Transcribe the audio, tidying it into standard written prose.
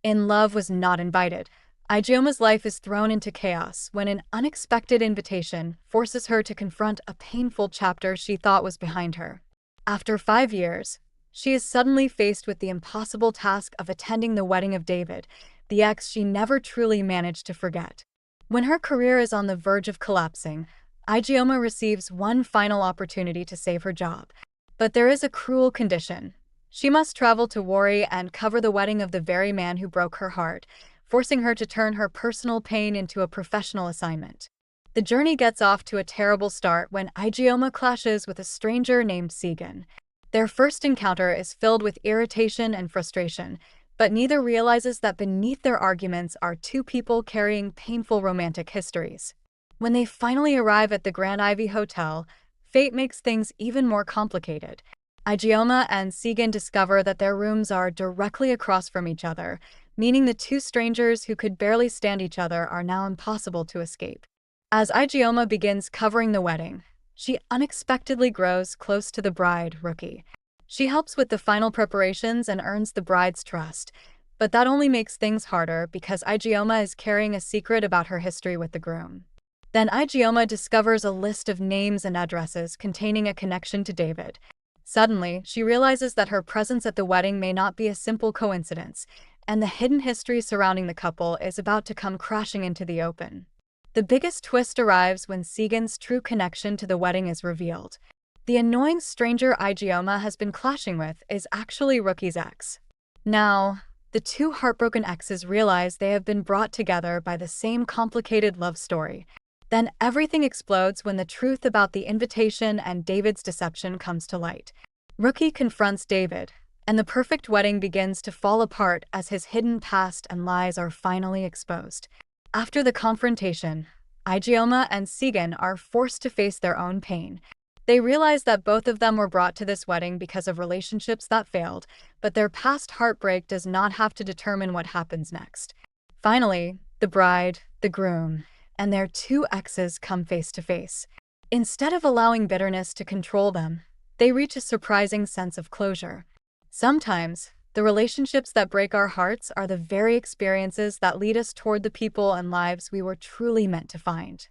In love was not invited. Ijeoma's life is thrown into chaos when an unexpected invitation forces her to confront a painful chapter she thought was behind her. After 5 years, she is suddenly faced with the impossible task of attending the wedding of David, the ex she never truly managed to forget. When her career is on the verge of collapsing, Ijeoma receives one final opportunity to save her job. But there is a cruel condition. She must travel to Warri and cover the wedding of the very man who broke her heart, forcing her to turn her personal pain into a professional assignment. The journey gets off to a terrible start when Ijeoma clashes with a stranger named Segun. Their first encounter is filled with irritation and frustration, but neither realizes that beneath their arguments are two people carrying painful romantic histories. When they finally arrive at the Grand Ivy Hotel, fate makes things even more complicated. Ijeoma and Segun discover that their rooms are directly across from each other, meaning the two strangers who could barely stand each other are now impossible to escape. As Ijeoma begins covering the wedding, she unexpectedly grows close to the bride, Rookie. She helps with the final preparations and earns the bride's trust, but that only makes things harder because Ijeoma is carrying a secret about her history with the groom. Then Ijeoma discovers a list of names and addresses containing a connection to David. Suddenly, she realizes that her presence at the wedding may not be a simple coincidence, and the hidden history surrounding the couple is about to come crashing into the open. The biggest twist arrives when Segun's true connection to the wedding is revealed. The annoying stranger Ijeoma has been clashing with is actually Rookie's ex. Now, the two heartbroken exes realize they have been brought together by the same complicated love story. Then everything explodes when the truth about the invitation and David's deception comes to light. Rookie confronts David, and the perfect wedding begins to fall apart as his hidden past and lies are finally exposed. After the confrontation, Ijeoma and Segun are forced to face their own pain. They realize that both of them were brought to this wedding because of relationships that failed, but their past heartbreak does not have to determine what happens next. Finally, the bride, the groom, and their two exes come face to face. Instead of allowing bitterness to control them, they reach a surprising sense of closure. Sometimes, the relationships that break our hearts are the very experiences that lead us toward the people and lives we were truly meant to find.